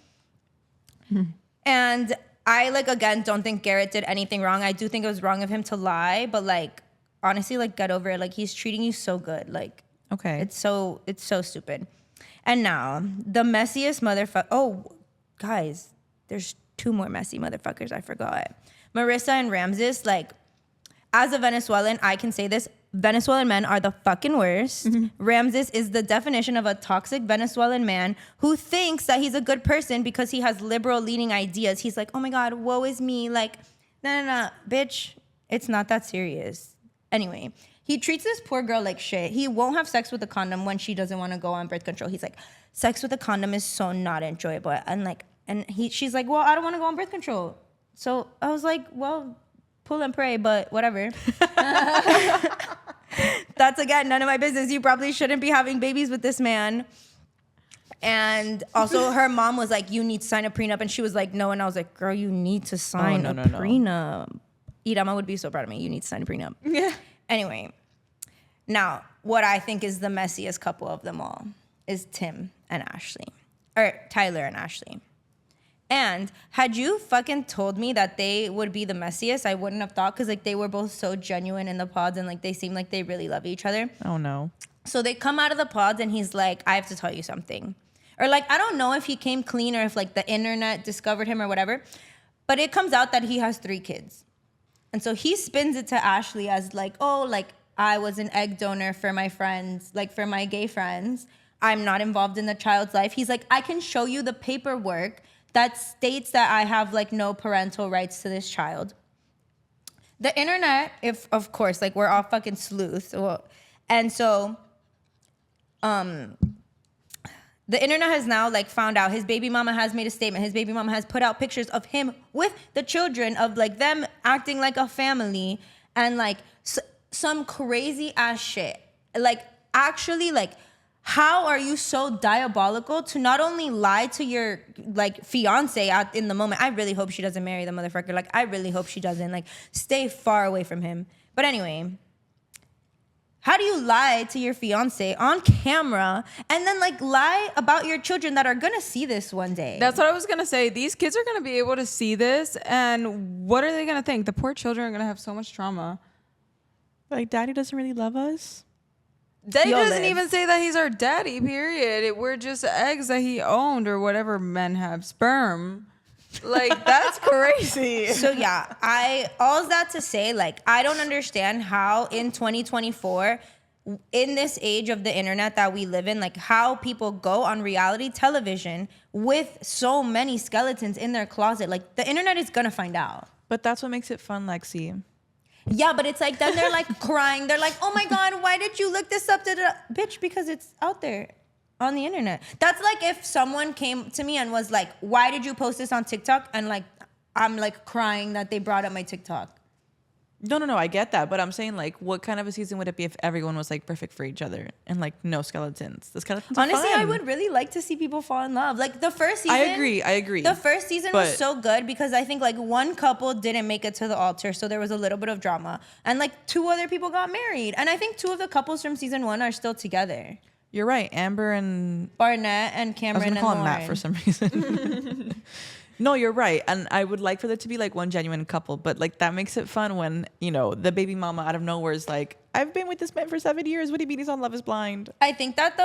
And I like again don't think Garrett did anything wrong. I do think it was wrong of him to lie, but like honestly, like get over it. Like he's treating you so good. Like Okay. it's so stupid. And now the messiest motherfucker. Oh, guys, there's 2 more messy motherfuckers. I forgot. Marissa and Ramses. Like, as a Venezuelan, I can say this: Venezuelan men are the fucking worst. Ramses is the definition of a toxic Venezuelan man who thinks that he's a good person because he has liberal leaning ideas. He's like, oh my God, woe is me. Like, no, bitch, it's not that serious. Anyway, he treats this poor girl like shit. He won't have sex with a condom when she doesn't want to go on birth control. He's like, sex with a condom is so not enjoyable. And like, she's like, well, I don't want to go on birth control. So I was like, well, pull and pray, but whatever. That's again none of my business. You probably shouldn't be having babies with this man. And also her mom was like, you need to sign a prenup. And she was like, no. And I was like, girl, you need to sign no. prenup. Irama would be so proud of me. You need to sign a prenup. Yeah. Anyway, now what I think is the messiest couple of them all is Tim and Ashley. Or Tyler and Ashley. And had you fucking told me that they would be the messiest, I wouldn't have thought, because like they were both so genuine in the pods and like they seem like they really love each other. Oh no. So they come out of the pods and he's like, I have to tell you something. Or like, I don't know if he came clean or if like the internet discovered him or whatever, but it comes out that he has 3 kids. And so he spins it to Ashley as like, oh, like I was an egg donor for my friends, like for my gay friends. I'm not involved in the child's life. He's like, I can show you the paperwork that states that I have like no parental rights to this child. The internet, if of course, like we're all fucking sleuths. Well, and so, the internet has now like found out his baby mama has made a statement. His baby mama has put out pictures of him with the children, of like them acting like a family and like some crazy ass shit. Like actually like, how are you so diabolical to not only lie to your like fiance in the moment? I really hope she doesn't marry the motherfucker. Like I really hope she doesn't. Like stay far away from him. But anyway, how do you lie to your fiance on camera and then like lie about your children that are gonna see this one day? That's what I was gonna say. These kids are gonna be able to see this, and what are they gonna think? The poor children are gonna have so much trauma. Like daddy doesn't really love us. Daddy You'll doesn't live. even say that he's our daddy, period. We're just eggs that he owned or whatever men have, sperm. Like, that's crazy. So yeah, all that to say, like, I don't understand how in 2024, in this age of the internet that we live in, like how people go on reality television with so many skeletons in their closet. Like the internet is gonna find out. But that's what makes it fun, Lexi. Yeah, but it's like then they're like crying. They're like, oh my God, why did you look this up? Bitch, because it's out there on the internet. That's like if someone came to me and was like, why did you post this on TikTok? And like, I'm like crying that they brought up my TikTok. No, I get that. But I'm saying like, what kind of a season would it be if everyone was like perfect for each other and like no skeletons? The skeletons are Honestly, fun. I would really like to see people fall in love. Like the first season. I agree. The first season was But- so good because I think like one couple didn't make it to the altar, so there was a little bit of drama, and like 2 other people got married, and I think 2 of the couples from season 1 are still together. You're right. Amber and Barnett and I was Cameron gonna call and him Lauren. Matt for some reason. No, you're right. And I would like for there to be like one genuine couple, but like that makes it fun when, you know, the baby mama out of nowhere is like, I've been with this man for 7 years. What do you mean he's on Love Is Blind? I think that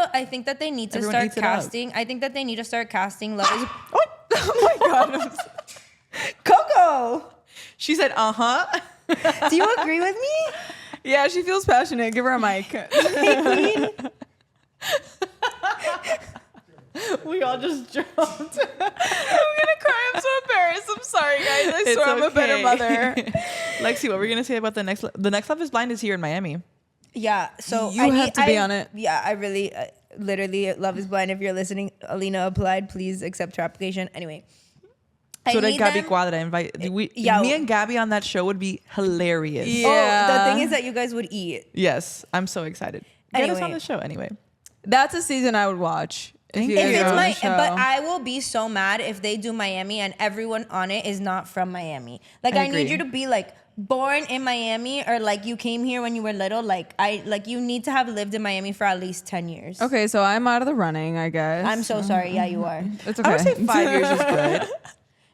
they need to Everyone start eats it up. casting. I think that they need to start casting Love Is. Oh my God. Coco, She said, uh-huh. do you agree with me? Yeah, she feels passionate. Give her a mic. We all just jumped. I'm gonna cry. I'm so embarrassed. I'm sorry, guys. I It's swear I'm a better okay. mother. Lexi, what were you gonna say about the next Love Is Blind is here in Miami. Yeah, so You have to be on it. Yeah, I really, literally, Love Is Blind. If you're listening, Alina applied. Please accept her application. Anyway, I So like need Gabby them- Cuadra yeah. me and Gabby on that show would be hilarious. Yeah. Oh, the thing is that you guys would eat. Yes, I'm so excited. Get us on Anyway. the show anyway. That's a season I would watch. Thank you you. guys If are it's on my, the show. but I will be so mad if they do Miami and everyone on it is not from Miami. Like I I need agree. you to be like born in Miami or like you came here when you were little. Like you need to have lived in Miami for at least 10 years. Okay, so I'm out of the running, I guess. I'm so sorry. Yeah, you are. It's okay. I would say 5 years is good.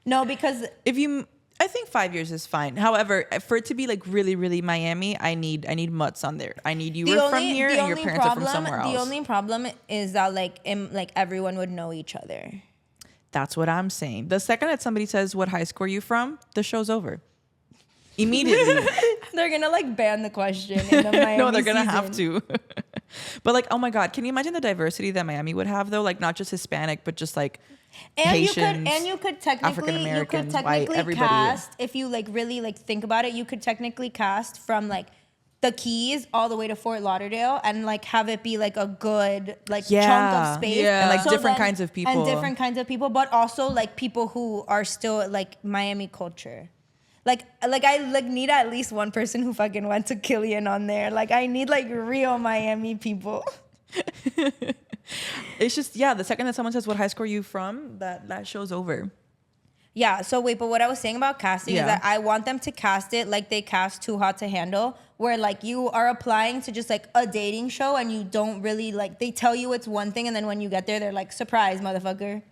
No, because I think 5 years is fine. However, for it to be like really, really Miami, I need mutts on there. I need you were from here and your parents are from somewhere else. The only problem is that like everyone would know each other. That's what I'm saying. The second that somebody says, "What high school are you from?" the show's over. Immediately. They're gonna like ban the question in the Miami No, they're gonna season. have to. But like, oh my God, can you imagine the diversity that Miami would have though? Like not just Hispanic, but just like Haitians, you could technically African-Americans, white, everybody. cast, if you like really like think about it, you could technically cast from like the Keys all the way to Fort Lauderdale and like have it be like a good like chunk Yeah. of space. Yeah. And, like, different kinds of people. And different kinds of people, but also like people who are still like Miami culture. Like I like need at least one person who fucking went to Killian on there. Like I need like real Miami people. It's just the second that someone says, "What high school are you from?" that show's over. Yeah, so wait, but what I was saying about casting is that I want them to cast it like they cast Too Hot to Handle, where like you are applying to just like a dating show and you don't really like, they tell you it's one thing and then when you get there, they're like, surprise, motherfucker.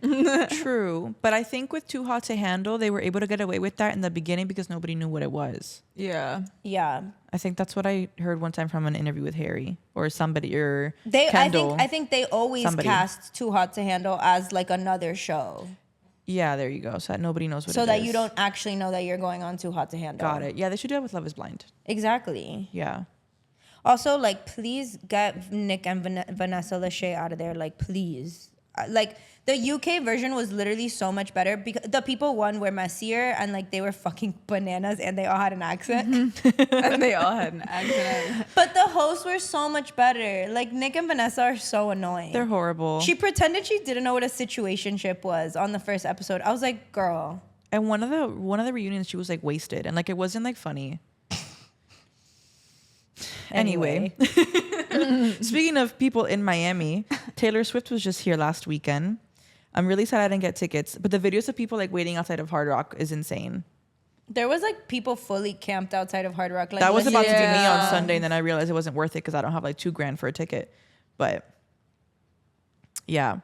True, but I think with Too Hot to Handle, they were able to get away with that in the beginning because nobody knew what it was. Yeah. Yeah. I think that's what I heard one time from an interview with Harry or somebody or I Kendall. think they always somebody. cast Too Hot to Handle as like another show. Yeah, there you go. So that nobody knows what it is. So that you don't actually know that you're going on Too Hot to Handle. Got it. Yeah, they should do that with Love is Blind. Exactly. Yeah. Also, like, please get Nick and Vanessa Lachey out of there. Like, please. Like, the UK version was literally so much better because the people won were messier and, like, they were fucking bananas and they all had an accent. And they all had an accent. But the hosts were so much better. Like, Nick and Vanessa are so annoying. They're horrible. She pretended she didn't know what a situationship was on the first episode. I was like, girl. And one of the reunions, she was like wasted and like it wasn't like funny. Anyway. Speaking of people in Miami, Taylor Swift was just here last weekend. I'm really sad I didn't get tickets, but the videos of people like waiting outside of Hard Rock is insane. There was like people fully camped outside of Hard Rock. Like, That was about to be me Yeah. on Sunday, and then I realized it wasn't worth it because I don't have like $2,000 for a ticket. But yeah,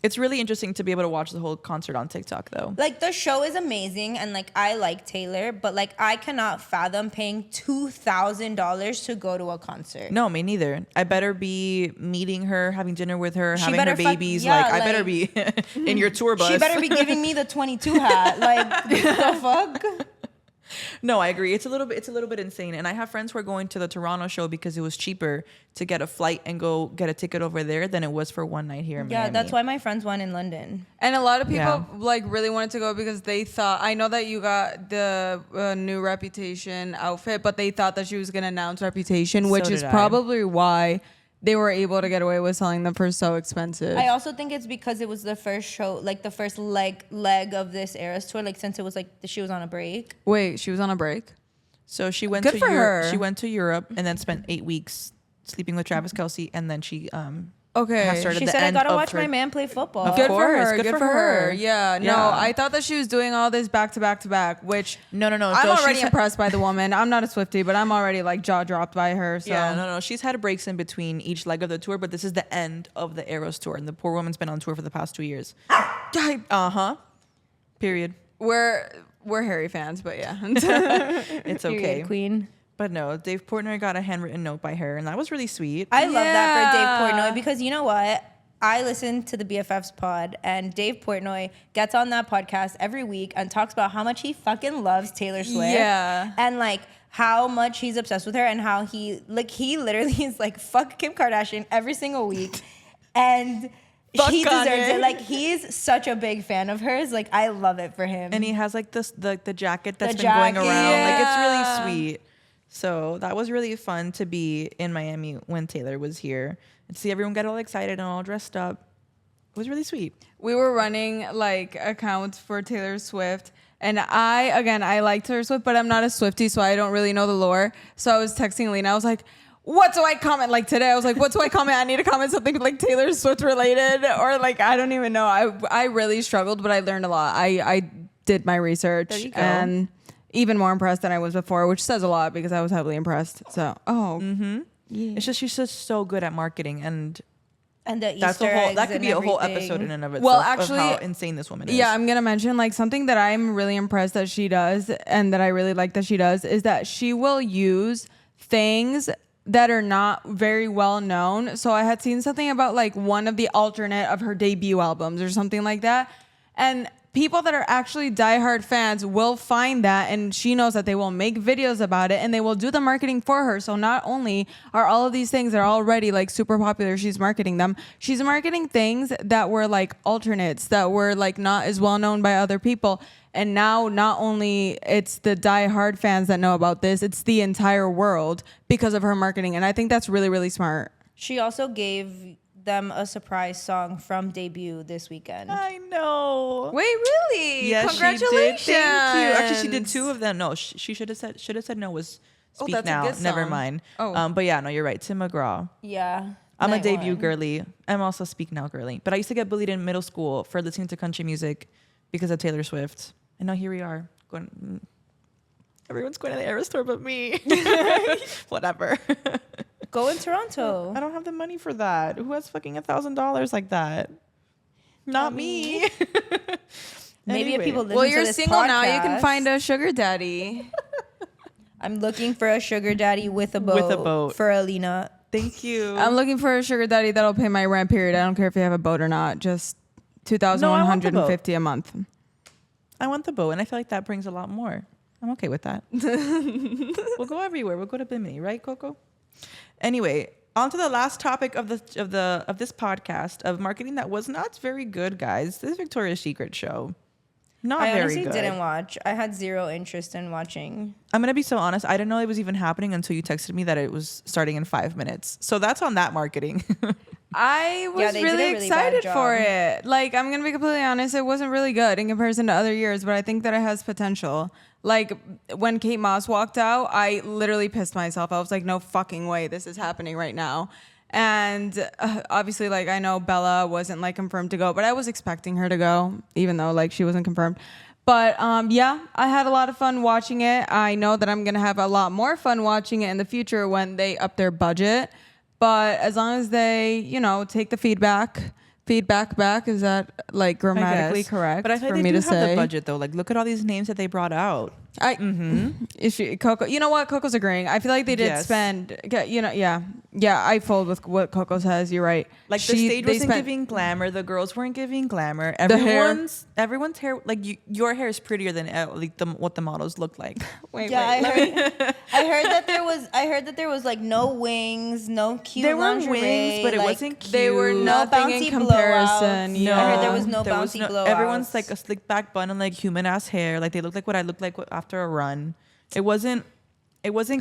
it's really interesting to be able to watch the whole concert on TikTok though. Like the show is amazing and like I like Taylor, but like I cannot fathom paying $2,000 to go to a concert. No, me neither. I better be meeting her, having dinner with her, She having her better fuck- babies. yeah, I better like- be in your tour bus. She better be giving me the 22 hat. Like the fuck? No, I agree. It's a little bit insane. And I have friends who are going to the Toronto show because it was cheaper to get a flight and go get a ticket over there than it was for one night here in Yeah, Miami. that's why my friends went in London. And a lot of people Yeah. like really wanted to go because they thought, I know that you got the new Reputation outfit, but they thought that she was going to announce Reputation, So which is did I. probably why they were able to get away with selling them for so expensive. I also think it's because it was the first show, like the first leg of this Eras tour, like since it was like she was on a break. Wait, she was on a break? So she went Good to for Europe. her. She went to Europe and then spent 8 weeks sleeping with Travis Kelce, and then she Okay. has started She the said, "I end gotta of watch her- my man play football." Of Good course, for her. good Good for for her. her. Yeah. No, Yeah. I thought that she was doing all this back to back to back, which No. I'm So already she's- impressed by the woman. I'm not a Swiftie, but I'm already like jaw dropped by her. So Yeah, no. She's had breaks in between each leg of the tour, but this is the end of the Eras tour, and the poor woman's been on tour for the past 2 years. Period. we're Harry fans, but yeah. It's okay. Period, queen. But no, Dave Portnoy got a handwritten note by her, and that was really sweet. I love that for Dave Yeah. Portnoy because you know what? I listen to the BFFs pod and Dave Portnoy gets on that podcast every week and talks about how much he fucking loves Taylor Swift. Yeah. And like how much he's obsessed with her and how he literally is like fuck Kim Kardashian every single week. And Fuck he deserves Kanye. it. Like he's such a big fan of hers. Like I love it for him. And he has like this the jacket that's The been going jacket. around. Like Yeah. it's really sweet. So that was really fun to be in Miami when Taylor was here and see everyone get all excited and all dressed up. was really sweet. We were running like accounts for Taylor Swift. And I like Taylor Swift, but I'm not a Swiftie, so I don't really know the lore. So I was texting Alina. I was like, what do I comment? Like today, I was like, what do I comment? I need to comment something like Taylor Swift related, or like, I don't even know. I really struggled, but I learned a lot. I did my research There you go. and even more impressed than I was before, which says a lot because I was heavily impressed. So, yeah. It's just she's just so good at marketing, and And the that's Easter a whole eggs that could and be a whole everything. episode in and of itself. Well, actually, of how insane this woman is. Yeah, I'm gonna mention like something that I'm really impressed that she does, and that I really like that she does, is that she will use things that are not very well known. So I had seen something about like one of the alternate of her debut albums or something like that, and people that are actually diehard fans will find that, and she knows that they will make videos about it and they will do the marketing for her. So not only are all of these things that are already like super popular, she's marketing them, she's marketing things that were like alternates that were like not as well known by other people. And now not only it's the diehard fans that know about this, it's the entire world because of her marketing. And I think that's really, really smart. She also gave them a surprise song from debut this weekend. I know. Wait, really? Yes, Congratulations. she did. Thank you. Actually, she did 2 of them. No, she should have said no was Speak that's a Now. good Never song. mind. Oh. But yeah, no, you're right. Tim McGraw. Yeah. I'm a night debut one. girly. I'm also Speak Now girly. But I used to get bullied in middle school for listening to country music because of Taylor Swift. And now here we are. Everyone's going to the Era store but me. Whatever. Go in Toronto. I don't have the money for that. Who has fucking $1,000 like that? Not me. Maybe if Anyway. people listen Well, to you're this single now. You can podcast- find a sugar daddy. I'm looking for a sugar daddy with a boat. With a boat. For Alina. Thank you. I'm looking for a sugar daddy that'll pay my rent. Period. I don't care if you have a boat or not. Just $2,150 a month. I want the boat, and I feel like that brings a lot more. I'm okay with that. We'll go everywhere. We'll go to Bimini, right, Coco? Anyway, on to the last topic of this podcast of marketing that was not very good, guys. This Victoria's Secret show, not I very honestly good. didn't watch. I had zero interest in watching. I'm gonna be so honest. I didn't know it was even happening until you texted me that it was starting in 5 minutes. So that's on that marketing. I was they did a really really bad excited for job. it. Like, I'm going to be completely honest, it wasn't really good in comparison to other years, but I think that it has potential. Like, when Kate Moss walked out, I literally pissed myself. I was like, no fucking way this is happening right now. And obviously, like, I know Bella wasn't, like, confirmed to go, but I was expecting her to go, even though, like, she wasn't confirmed. But, yeah, I had a lot of fun watching it. I know that I'm going to have a lot more fun watching it in the future when they up their budget. But as long as they, take the feedback back, is that like grammatically correct? But I feel for like me they to do have say? the budget though. Like, look at all these names that they brought out. Is she Coco? You know what? Coco's agreeing. I feel like they did Yes. spend. Yeah. I fold with what Coco says. You're right. Like, the stage wasn't giving glamour. The girls weren't giving glamour. hair. Everyone's hair. Like, your hair is prettier than what the models look like. Wait, Yeah, wait. I heard that there was like no wings, no cute There were lingerie, wings, but it like, wasn't cute. They were nothing in bouncy comparison. blowouts. Yeah. I heard there was no There bouncy blowouts. Everyone's like a slick back bun and like human ass hair. Like, they look like what I looked like after a run. It wasn't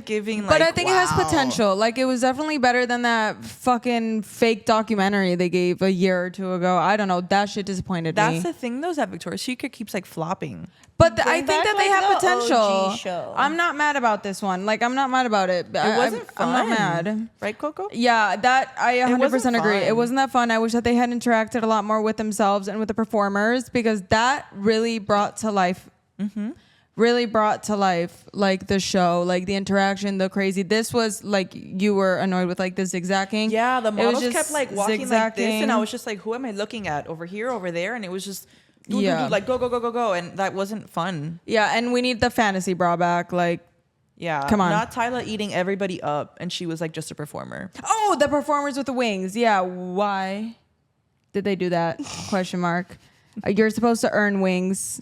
giving like. But I think it has wow. potential. Like, it was definitely better than that fucking fake documentary they gave a year or two ago. I don't know. That shit disappointed me. That's the thing though, is that Victoria's Secret keeps like flopping. But I Bring think back, that they like, have the potential. OG show. I'm not mad about this one. Like, I'm not mad about it. It wasn't fun. I'm not mad. Right, Coco? Yeah, that I 100% wasn't agree. fun. It wasn't that fun. I wish that they had interacted a lot more with themselves and with the performers, because that really brought to life. Really brought to life like the show, like the interaction, the crazy. This was like you were annoyed with like the zigzagging. Yeah, the It was models just kept like walking like this, and I zigzagging. was just like, who am I looking at? Over here, over there? And it was just Yeah. like go, and that wasn't fun. Yeah, and we need the fantasy bra back. Like, Yeah, Come on. not Tyla eating everybody up, and she was like just a performer. oh, the performers with the wings. Yeah, why did they do that? Question mark. You're supposed to earn wings.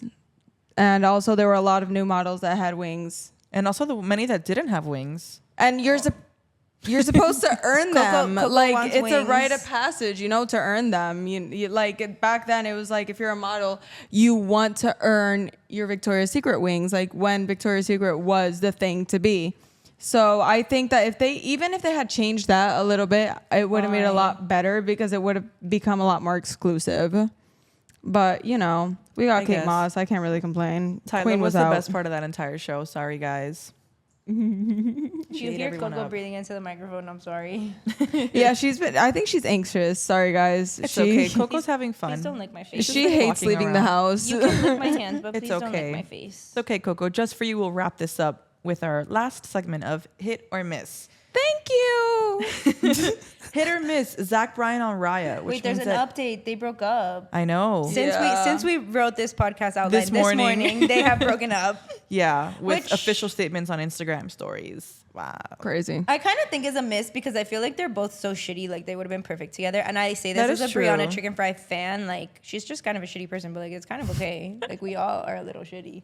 And also, there were a lot of new models that had wings. And also the many that didn't have wings. And you're supposed to earn them. Coco like, wants it's a rite wings. of passage, to earn them. You like, back then, it was like, if you're a model, you want to earn your Victoria's Secret wings. Like, when Victoria's Secret was the thing to be. So I think that if they had changed that a little bit, it would have made it a lot better because it would have become a lot more exclusive. But we got Kate guess. Moss. I can't really complain. Tyler Queen was was the out. best part of that entire show. Sorry, guys. You ate hear everyone Coco up. breathing into the microphone. I'm sorry. Yeah, I think she's anxious. Sorry, guys. It's okay. Coco's having Please fun. don't lick my face. She like hates walking leaving the around. house. You can lick my hands, but It's please don't okay. lick my face. It's okay, Coco. Just for you, we'll wrap this up with our last segment of Hit or Miss. Thank you. Hit or miss, Zach Bryan on Raya. Which Wait, there's means an that- update. They broke up. I know. Since we wrote this podcast outline This this morning. morning, they have broken up. Yeah, with Which- official statements on Instagram stories. Wow. Crazy. I kind of think is a miss because I feel like they're both so shitty. Like they would have been perfect together. And I say That this as is a Brianna true. Chicken Fry fan. Like she's just kind of a shitty person, but like it's kind of okay. Like we all are a little shitty.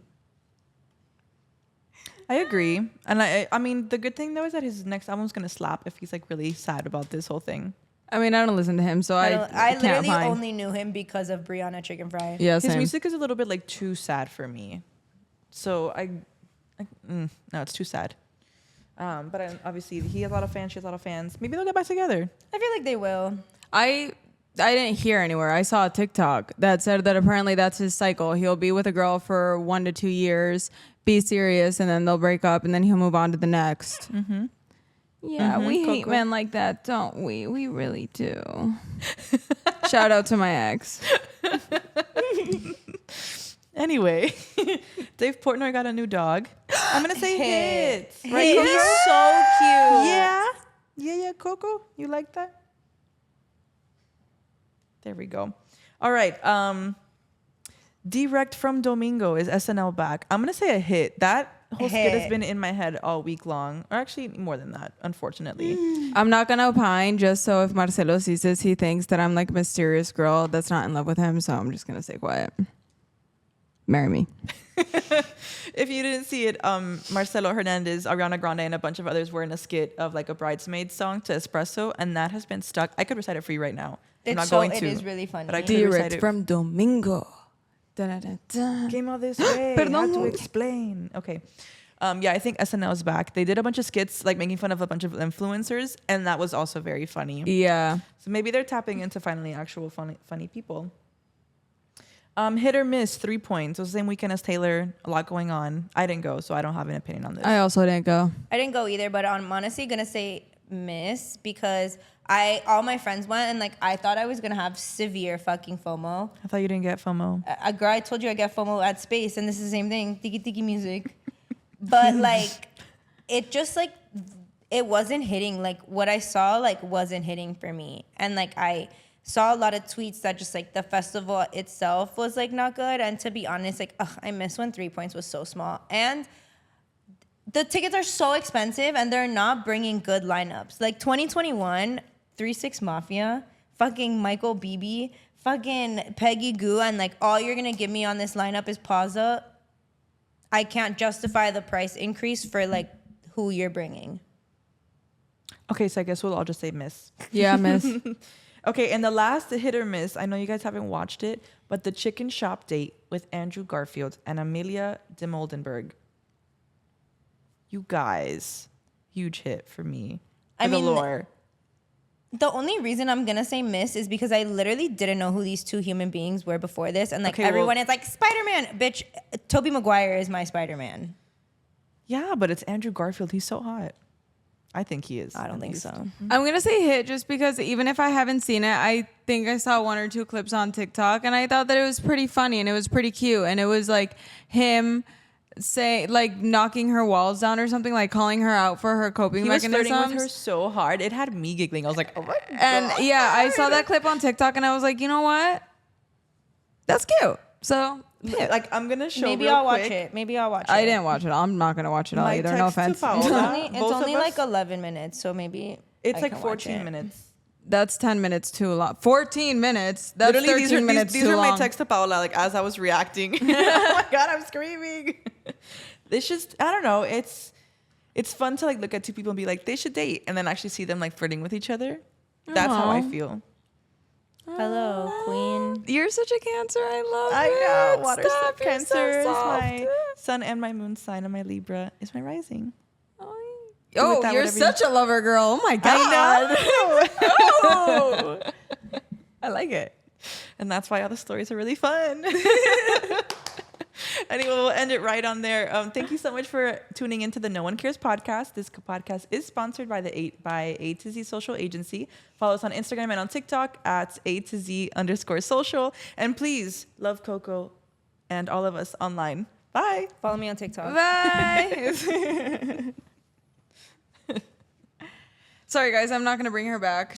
I agree. And I mean, the good thing though is that his next album's gonna slap if he's like really sad about this whole thing. I mean, I don't listen to him, so I can't literally find. only knew him because of Brianna Chicken Fry. Yeah, His same. music is a little bit like too sad for me. So no, it's too sad. But obviously he has a lot of fans. She has a lot of fans. Maybe they'll get back together. I feel like they will. I didn't hear anywhere. I saw a TikTok that said that apparently that's his cycle. He'll be with a girl for 1 to 2 years, be serious, and then they'll break up, and then he'll move on to the next. Mm-hmm. Yeah, we hate Coco. men like that, don't we? We really do. Shout out to my ex. Anyway, Dave Portnoy got a new dog. I'm gonna say hit. Right? He's Coco? so cute. Yeah, Coco. You like that? There we go. All right. Direct from Domingo is SNL back. I'm gonna say a hit. That whole skit has Hit. been in my head all week long, or actually more than that, unfortunately. I'm not gonna opine, just so if Marcelo sees this, he thinks that I'm like a mysterious girl that's not in love with him. So I'm just gonna stay quiet. Marry me. If you didn't see it, Marcelo Hernandez, Ariana Grande, and a bunch of others were in a skit of like a bridesmaid song to Espresso, and that has been stuck. I could recite it for you right now. I'm not going to. It is really funny. but I could recite Direct it. from Domingo. Da-da-da-da. Came all this way. Had to Perdón. explain. Okay. Yeah, I think SNL is back. They did a bunch of skits, like making fun of a bunch of influencers, and that was also very funny. Yeah. So maybe they're tapping into finally actual funny people. Hit or miss, 3 points. It was the same weekend as Taylor. A lot going on. I didn't go, so I don't have an opinion on this. I also didn't go. I didn't go either, but I'm honestly gonna say miss because all my friends went and like I thought I was gonna have severe fucking FOMO. I thought you didn't get FOMO. Girl, I told you I get FOMO at Space, and this is the same thing, tiki tiki music. But like, it just like it wasn't hitting. Like what I saw like wasn't hitting for me, and like I saw a lot of tweets that just like the festival itself was like not good. And to be honest, like I miss when 3 points was so small, and the tickets are so expensive, and they're not bringing good lineups. Like 2021, 3-6 Mafia, fucking Michael Bibi, fucking Peggy Goo, and like all you're gonna give me on this lineup is Pausa. I can't justify the price increase for like who you're bringing. Okay, so I guess we'll all just say miss. Yeah, miss. Okay, and the last hit or miss, I know you guys haven't watched it, but the chicken shop date with Andrew Garfield and Amelia de Moldenberg. You guys, huge hit for me. I mean, Galore. The only reason I'm gonna say miss is because I literally didn't know who these two human beings were before this, and like Okay, everyone well- is like Spider-Man, bitch. Tobey Maguire is my Spider-Man. Yeah, but it's Andrew Garfield. He's so hot. I think he is. I don't at think least. so. I'm going to say hit just because even if I haven't seen it, I think I saw 1 or 2 clips on TikTok and I thought that it was pretty funny and it was pretty cute. And it was like him like knocking her walls down or something, like calling her out for her coping He was mechanisms. flirting with her so hard. It had me giggling. I was like, oh my God. And yeah, I saw that clip on TikTok and I was like, you know what? That's cute. So hit. Like, I'm going to show Maybe real I'll watch quick. it. Maybe I'll watch it. I didn't watch it. I'm not going to watch it all My either. No text to offense. Paola. It's Both only of like us? 11 minutes, so maybe It's I like can watch 14 it. minutes. That's 10 minutes too long. 14 minutes. That's Literally, 13 minutes these too are long. my texts to Paola, like, as I was reacting. Oh my God, I'm screaming. It's just, I don't know. It's fun to like look at two people and be like, they should date, and then actually see them like flirting with each other. That's how I Aw. feel. Hello, Queen. You're such a Cancer. I love I it. know. Water Stop, sign you're so Cancer is soft. my sun and my moon sign, and my Libra is my rising. Oh, Oh, that you're whatever such a lover girl. Oh my god. I know. I like it. And that's why all the stories are really fun. Anyway, we'll end it right on there. Thank you so much for tuning into the No One Cares podcast. This podcast is sponsored by by A to Z Social Agency. Follow us on Instagram and on TikTok at A to Z_social. And please love Coco and all of us online. Bye. Follow me on TikTok. Bye. Sorry guys, I'm not gonna bring her back.